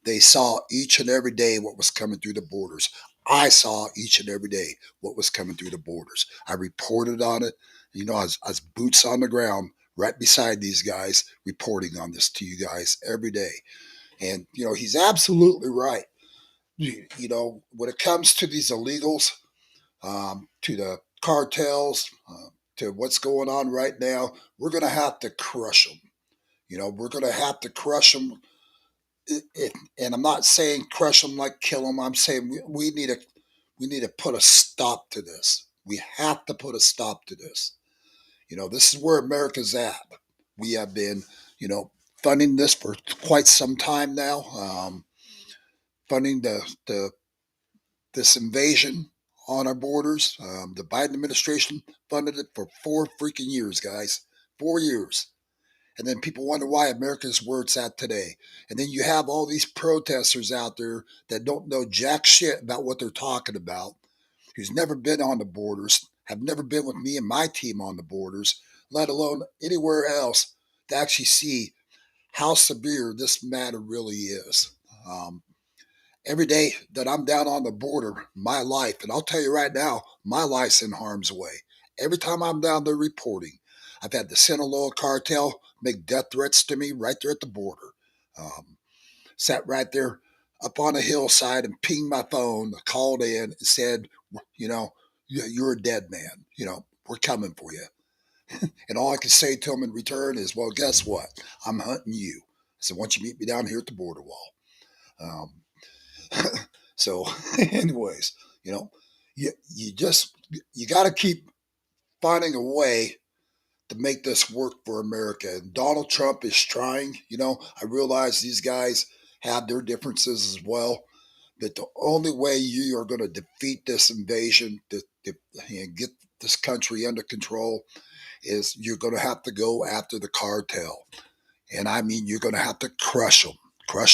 They saw each and every day what was coming through the borders. I saw each and every day what was coming through the borders. I reported on it. I was boots on the ground right beside these guys, reporting on this to you guys every day. And, he's absolutely right. When it comes to these illegals, to the cartels, to what's going on right now, we're going to have to crush them. We're going to have to crush them. And I'm not saying crush them like kill them. I'm saying we need to put a stop to this. We have to put a stop to this. This is where America's at. We have been, funding this for quite some time now, funding the this invasion on our borders. The Biden administration funded it for 4 freaking years, guys. 4 years. And then people wonder why America is where it's at today. And then you have all these protesters out there that don't know jack shit about what they're talking about, who's never been on the borders, have never been with me and my team on the borders, let alone anywhere else, to actually see how severe this matter really is. Every day that I'm down on the border, my life, and I'll tell you right now, my life's in harm's way. Every time I'm down there reporting, I've had the Sinaloa cartel make death threats to me right there at the border. Sat right there up on a hillside and pinged my phone, called in and said, you're a dead man. We're coming for you. And all I can say to them in return is, well, guess what? I'm hunting you. I said, once you meet me down here at the border wall. So, anyways, you got to keep finding a way to make this work for America. And Donald Trump is trying. I realize these guys have their differences as well, but the only way you are going to defeat this invasion, and get this country under control, is you're going to have to go after the cartel. And I mean, you're going to have to crush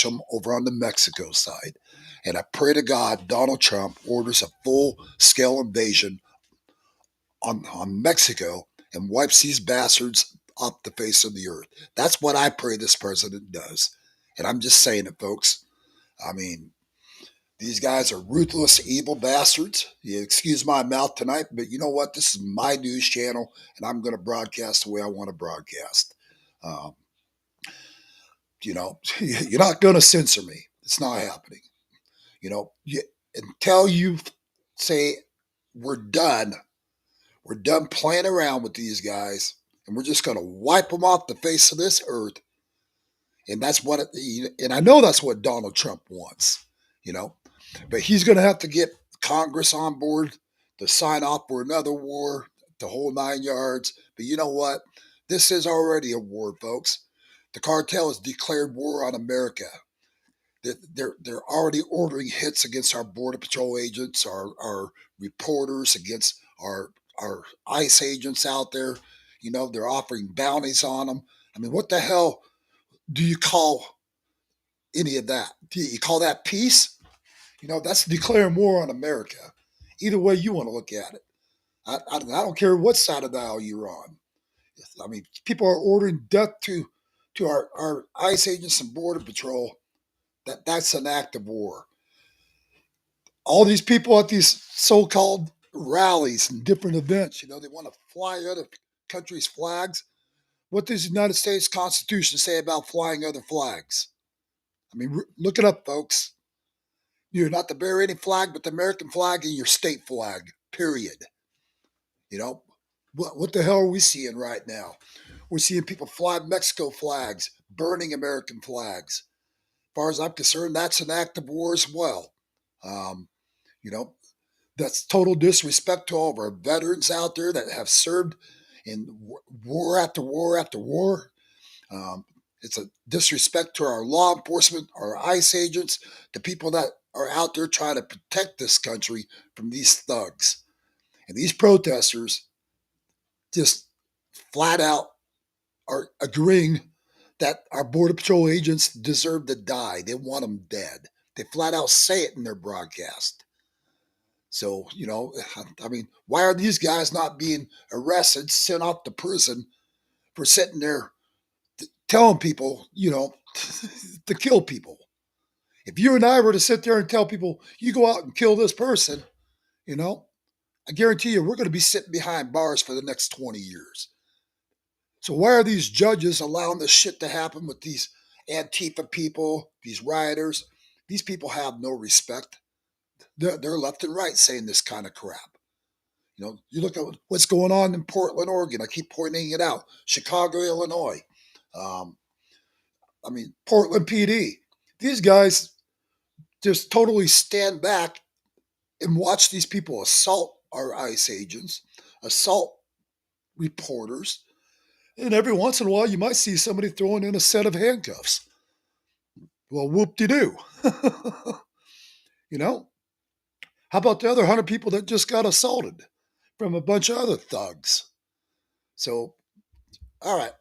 them over on the Mexico side. And I pray to God Donald Trump orders a full-scale invasion on Mexico and wipes these bastards off the face of the earth. That's what I pray this president does. And I'm just saying it, folks. I mean, these guys are ruthless, evil bastards. You excuse my mouth tonight, but you know what? This is my news channel, and I'm going to broadcast the way I want to broadcast. You're not going to censor me. It's not happening. Until you say we're done playing around with these guys, and we're just going to wipe them off the face of this earth. And and I know that's what Donald Trump wants, but he's going to have to get Congress on board to sign off for another war, the whole 9 yards. But you know what? This is already a war, folks. The cartel has declared war on America. They're already ordering hits against our border patrol agents, our reporters, against our ICE agents out there. They're offering bounties on them. I mean, what the hell do you call any of that? Do you call that peace? That's declaring war on America. Either way you want to look at it. I don't care what side of the aisle you're on. I mean, people are ordering death to our ICE agents and border patrol. That's an act of war. All these people at these so-called rallies and different events, they want to fly other countries' flags. What does the United States Constitution say about flying other flags? I mean, look it up, folks. You're not to bear any flag but the American flag and your state flag, period. What the hell are we seeing right now? We're seeing people fly Mexico flags, burning American flags. As far as I'm concerned, that's an act of war as well. You know, that's total disrespect to all of our veterans out there that have served in war after war after war. It's a disrespect to our law enforcement, our ICE agents, the people that are out there trying to protect this country from these thugs. And these protesters just flat out are agreeing that our Border Patrol agents deserve to die. They want them dead. They flat out say it in their broadcast. So, I mean, why are these guys not being arrested, sent off to prison for sitting there telling people, to kill people? If you and I were to sit there and tell people, you go out and kill this person, I guarantee you we're going to be sitting behind bars for the next 20 years. So why are these judges allowing this shit to happen with these Antifa people, these rioters? These people have no respect. They're left and right saying this kind of crap. You know, you look at what's going on in Portland, Oregon. I keep pointing it out. Chicago, Illinois. Um, Portland PD. These guys just totally stand back and watch these people assault our ICE agents, assault reporters, and every once in a while you might see somebody throwing in a set of handcuffs. Well, whoop-de-doo. You know? How about the other 100 people that just got assaulted from a bunch of other thugs? So, all right,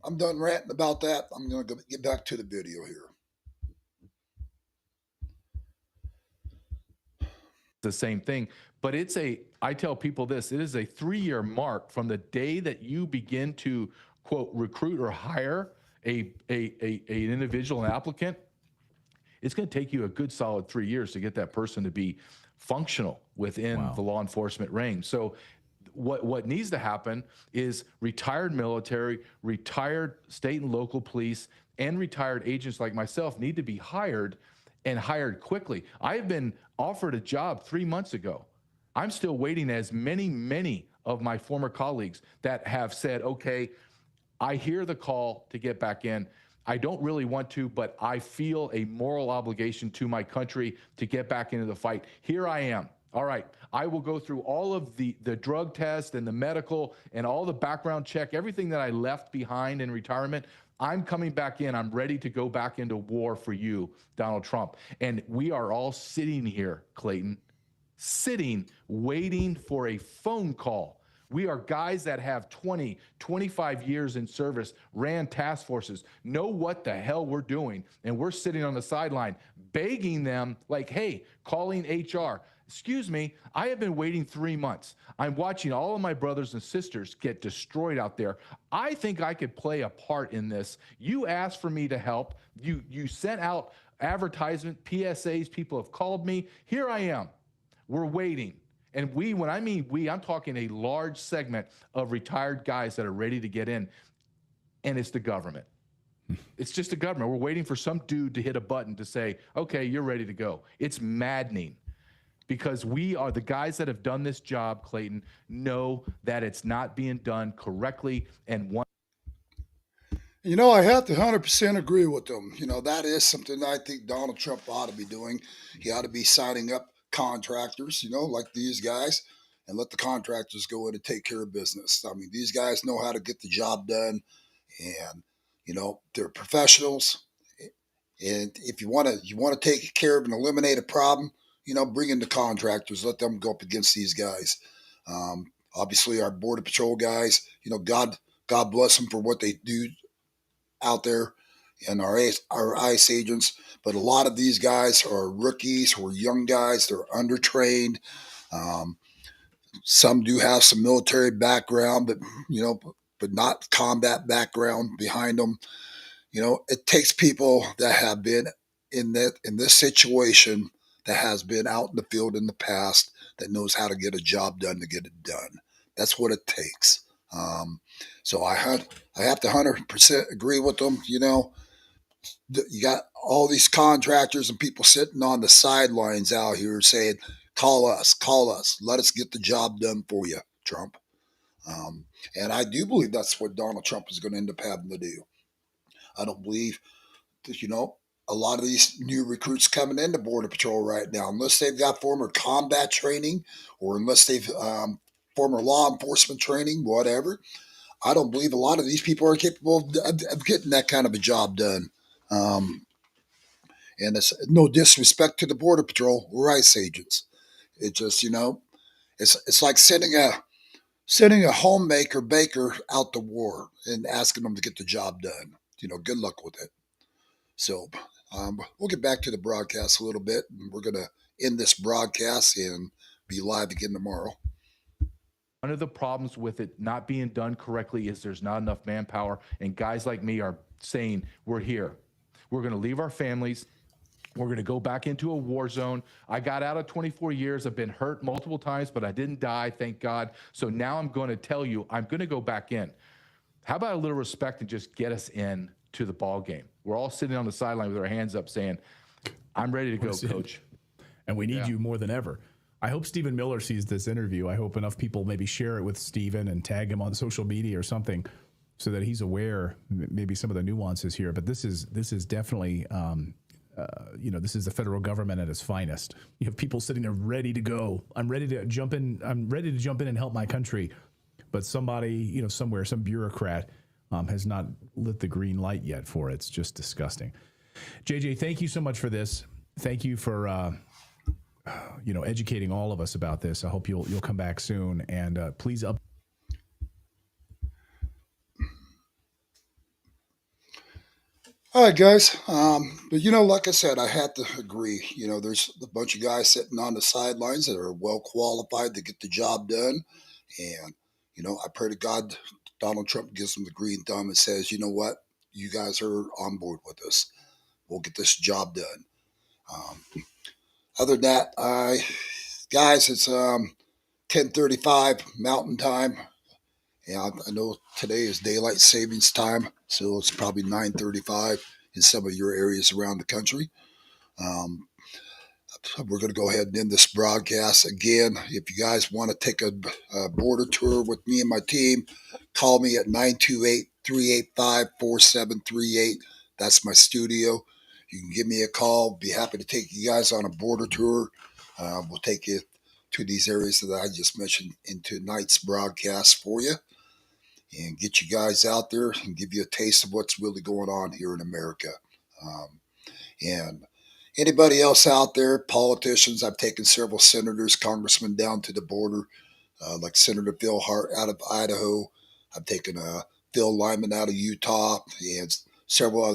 I'm done ranting about that. I'm going to get back to the video here. The same thing, but I tell people this, it is a 3-year mark from the day that you begin to, quote, recruit or hire an individual, an applicant. It's going to take you a good solid 3 years to get that person to be functional within the law enforcement range. So what needs to happen is retired military, retired state and local police, and retired agents like myself need to be hired, and hired quickly. I've been offered a job 3 months ago. I'm still waiting, as many of my former colleagues that have said, okay, I hear the call to get back in. I don't really want to, but I feel a moral obligation to my country to get back into the fight. Here I am. All right, I will go through all of the drug test and the medical and all the background check, everything that I left behind in retirement. I'm coming back in. I'm ready to go back into war for you, Donald Trump. And we are all sitting here, Clayton, waiting for a phone call. We are guys that have 20, 25 years in service, ran task forces, know what the hell we're doing. And we're sitting on the sideline begging them like, hey, calling HR. Excuse me, I have been waiting 3 months. I'm watching all of my brothers and sisters get destroyed out there. I think I could play a part in this. You asked for me to help. You sent out advertisement, PSAs. People have called me. Here I am. We're waiting. And when I mean we, I'm talking a large segment of retired guys that are ready to get in. And it's the government. It's just the government. We're waiting for some dude to hit a button to say, okay, you're ready to go. It's maddening. Because we are the guys that have done this job, Clayton, know that it's not being done correctly. And one. You know, I have to 100% agree with them. You know, that is something I think Donald Trump ought to be doing. He ought to be signing up contractors, you know, like these guys, and let the contractors go in and take care of business. I mean, these guys know how to get the job done, and, you know, they're professionals. And if you want to take care of and eliminate a problem, you know, bring in the contractors, let them go up against these guys. Obviously, our Border Patrol guys, you know, God bless them for what they do out there, and our ICE agents. But a lot of these guys are rookies or young guys. They're undertrained. Some do have some military background, but, you know, but not combat background behind them. You know, it takes people that have been in this situation, that has been out in the field in the past, that knows how to get a job done to get it done. That's what it takes. So I have to 100% agree with them. You know, you got all these contractors and people sitting on the sidelines out here saying, call us, let us get the job done for you, Trump. And I do believe that's what Donald Trump is going to end up having to do. I don't believe that, you know, a lot of these new recruits coming into Border Patrol right now, unless they've got former combat training or unless they've former law enforcement training, whatever, I don't believe a lot of these people are capable of getting that kind of a job done. And it's no disrespect to the Border Patrol or ICE agents. It just, you know, it's like sending a homemaker baker out to war and asking them to get the job done. You know, good luck with it. So we'll get back to the broadcast a little bit, and we're going to end this broadcast and be live again tomorrow. One of the problems with it not being done correctly is there's not enough manpower, and guys like me are saying, we're here. We're going to leave our families. We're going to go back into a war zone. I got out of 24 years. I've been hurt multiple times, but I didn't die, thank God. So now I'm going to tell you, I'm going to go back in. How about a little respect and just get us in to the ball game? We're all sitting on the sideline with our hands up saying, I'm ready to go, coach. And we need you more than ever. I hope Stephen Miller sees this interview. I hope enough people maybe share it with Stephen and tag him on social media or something so that he's aware maybe some of the nuances here. But this is definitely, this is the federal government at its finest. You have people sitting there ready to go. I'm ready to jump in. I'm ready to jump in and help my country. But somebody, somewhere, some bureaucrat has not lit the green light yet for it. It's just disgusting. JJ, thank you so much for this. Thank you for, educating all of us about this. I hope you'll come back soon. And please up. All right, guys. But like I said, I had to agree. There's a bunch of guys sitting on the sidelines that are well qualified to get the job done. And, I pray to God Donald Trump gives them the green thumb and says, you know what? You guys are on board with us. We'll get this job done. Other than that, guys, it's 10:35 Mountain Time. Yeah, I know today is daylight savings time, so it's probably 9:35 in some of your areas around the country. We're going to go ahead and end this broadcast. Again, if you guys want to take a border tour with me and my team, call me at 928-385-4738. That's my studio. You can give me a call. Be happy to take you guys on a border tour. We'll take you to these areas that I just mentioned in tonight's broadcast for you and get you guys out there and give you a taste of what's really going on here in America. And anybody else out there, politicians, I've taken several senators, congressmen down to the border, like Senator Phil Hart out of Idaho. I've taken Phil Lyman out of Utah, and several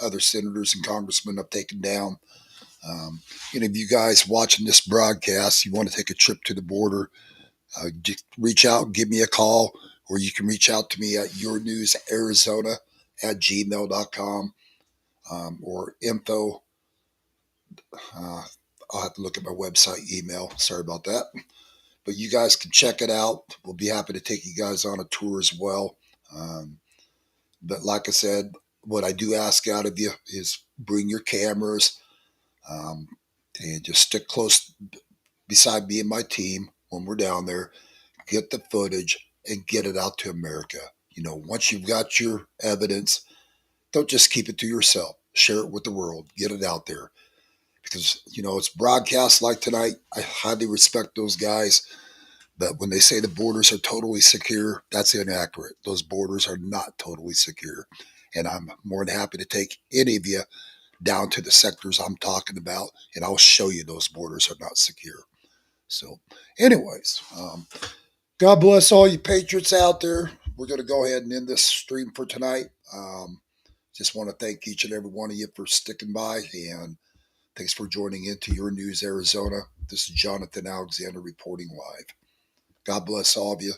other senators and congressmen I've taken down. Any of you guys watching this broadcast, you want to take a trip to the border, just reach out, give me a call, or you can reach out to me at yournewsarizona@gmail.com or info. I'll have to look at my website email. Sorry about that. But you guys can check it out. We'll be happy to take you guys on a tour as well. But like I said, what I do ask out of you is bring your cameras and just stick close beside me and my team when we're down there. Get the footage and get it out to America. Once you've got your evidence, don't just keep it to yourself. Share it with the world. Get it out there. Because, it's broadcasts like tonight. I highly respect those guys. But when they say the borders are totally secure, that's inaccurate. Those borders are not totally secure. And I'm more than happy to take any of you down to the sectors I'm talking about, and I'll show you those borders are not secure. So, anyways, God bless all you patriots out there. We're going to go ahead and end this stream for tonight. Just want to thank each and every one of you for sticking by, and thanks for joining into Your News Arizona. This is Jonathan Alexander reporting live. God bless all of you.